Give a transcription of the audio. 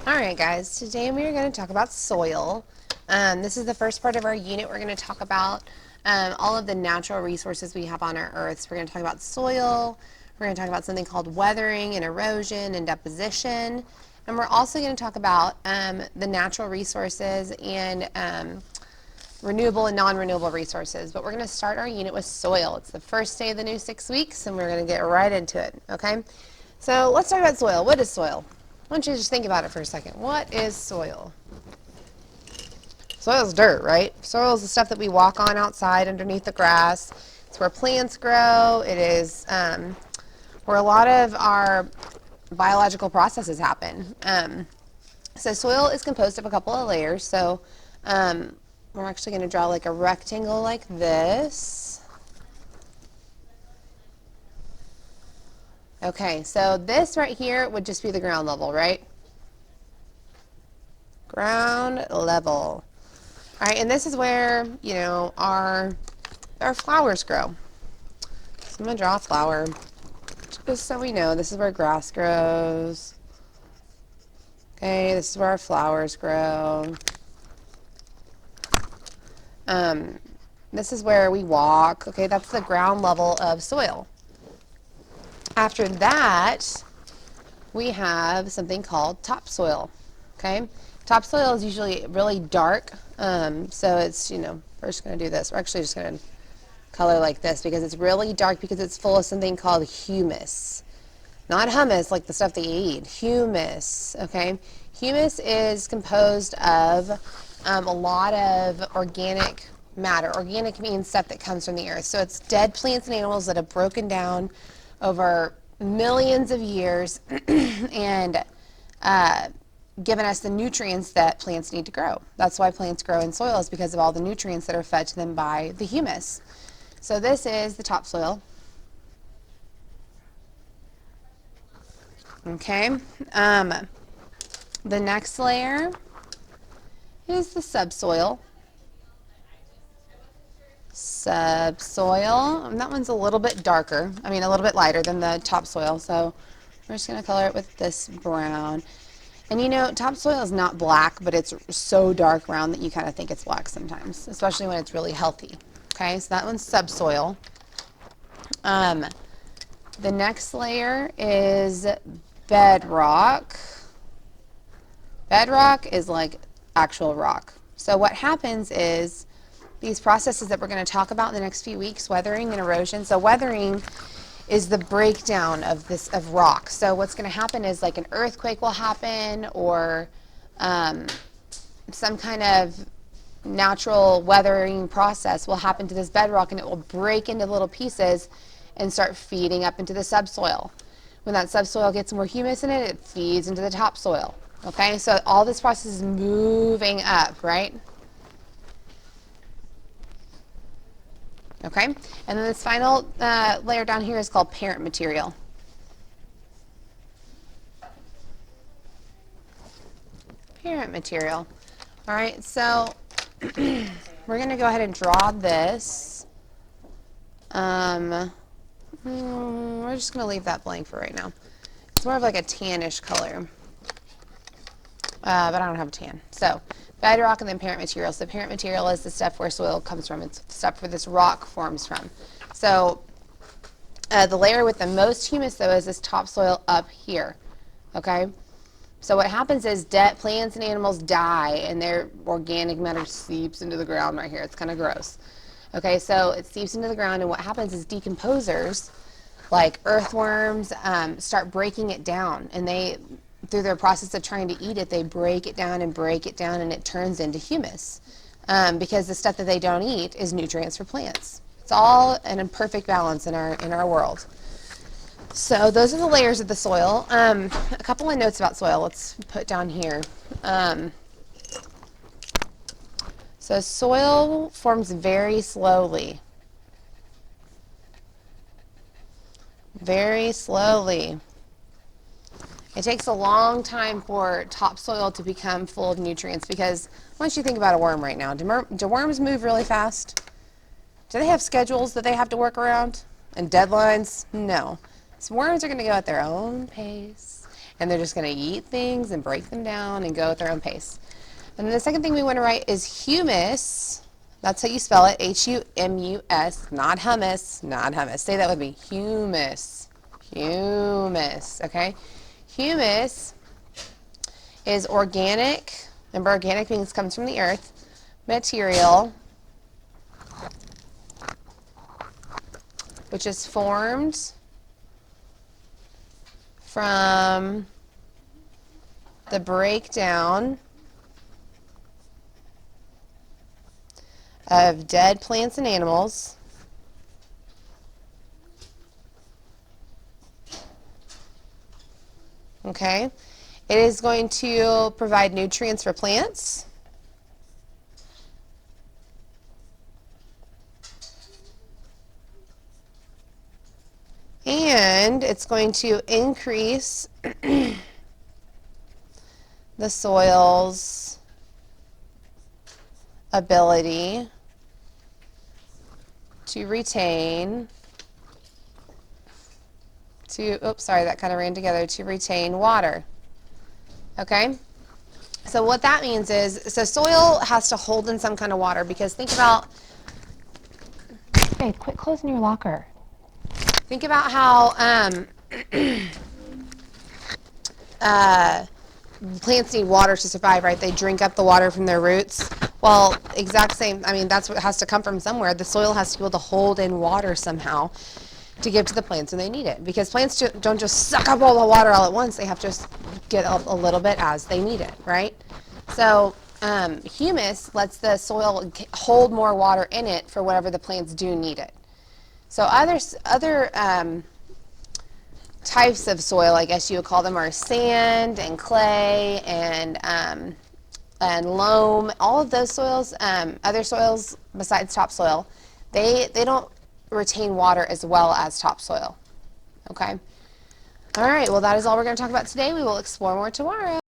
Alright guys, today we are going to talk about soil. This is the first part of our unit. We're going to talk about all of the natural resources we have on our earth. So we're going to talk about soil, we're going to talk about something called weathering and erosion and deposition, and we're also going to talk about the natural resources and renewable and non-renewable resources. But we're going to start our unit with soil. It's the first day of the new 6 weeks and we're going to get right into it, okay? So let's talk about soil. What is soil? Why don't you just think about it for a second. What is soil? Soil is dirt, right? Soil is the stuff that we walk on outside underneath the grass. It's where plants grow. It is where a lot of our biological processes happen. So soil is composed of a couple of layers. So we're actually going to draw like a rectangle like this. Okay, so this right here would just be the ground level, right? Ground level. All right, and this is where, you know, our flowers grow. So I'm going to draw a flower, just so we know. This is where grass grows. Okay, this is where our flowers grow. This is where we walk. Okay, that's the ground level of soil. After that, we have something called topsoil. Okay, topsoil is usually really dark, so it's, you know, we're just going to do this. We're actually just going to color like this because it's really dark because it's full of something called humus. Not hummus, like the stuff that you eat. Humus, okay? Humus is composed of a lot of organic matter. Organic means stuff that comes from the earth. So it's dead plants and animals that have broken down over millions of years and given us the nutrients that plants need to grow. That's why plants grow in soil, is because of all the nutrients that are fed to them by the humus. So this is the topsoil. Okay. The next layer is the subsoil. Subsoil. And that one's a little bit darker. I mean, a little bit lighter than the topsoil. So we're just going to color it with this brown. And you know, topsoil is not black, but it's so dark brown that you kind of think it's black sometimes, especially when it's really healthy. Okay, so that one's subsoil. The next layer is bedrock. Bedrock is like actual rock. So what happens is these processes that we're going to talk about in the next few weeks, weathering and erosion. So weathering is the breakdown of rock. So what's going to happen is like an earthquake will happen, or some kind of natural weathering process will happen to this bedrock, and it will break into little pieces and start feeding up into the subsoil. When that subsoil gets more humus in it, it feeds into the topsoil. Okay, so all this process is moving up, right? Okay, and then this final layer down here is called parent material. Parent material. All right, so we're going to go ahead and draw this. We're just going to leave that blank for right now. It's more of like a tannish color, but I don't have a tan. So bedrock and then parent material. So the parent material is the stuff where soil comes from. It's the stuff where this rock forms from. So the layer with the most humus, though, is this topsoil up here. Okay? So what happens is dead plants and animals die, and their organic matter seeps into the ground right here. It's kind of gross. Okay, so it seeps into the ground, and what happens is decomposers, like earthworms, start breaking it down, and they, through their process of trying to eat it, they break it down, and it turns into humus, because the stuff that they don't eat is nutrients for plants. It's all an imperfect balance in our world. So those are the layers of the soil. A couple of notes about soil. Let's put down here. So soil forms very slowly. Very slowly. It takes a long time for topsoil to become full of nutrients, because once you think about a worm right now, do worms move really fast? Do they have schedules that they have to work around and deadlines? No. So worms are going to go at their own pace, and they're just going to eat things and break them down and go at their own pace. And then the second thing we want to write is humus. That's how you spell it, H-U-M-U-S, not hummus, not hummus. Say that with me, humus, humus, okay? Humus is organic, remember organic means comes from the earth, material, which is formed from the breakdown of dead plants and animals okay? It is going to provide nutrients for plants. And it's going to increase the soil's ability to retain, oops, sorry, that kind of ran together, to retain water. Okay? So what that means is, so soil has to hold in some kind of water, because think about, hey, quit closing your locker. Think about how plants need water to survive, right? They drink up the water from their roots. Well, exact same, I mean, that's what has to come from somewhere. The soil has to be able to hold in water somehow to give to the plants when they need it. Because plants don't just suck up all the water all at once. They have to just get a little bit as they need it, right? So humus lets the soil hold more water in it for whatever the plants do need it. So other types of soil, I guess you would call them, are sand and clay and loam. All of those soils, other soils besides topsoil, they don't retain water as well as topsoil. Okay? All right, well, that is all we're going to talk about today. We will explore more tomorrow.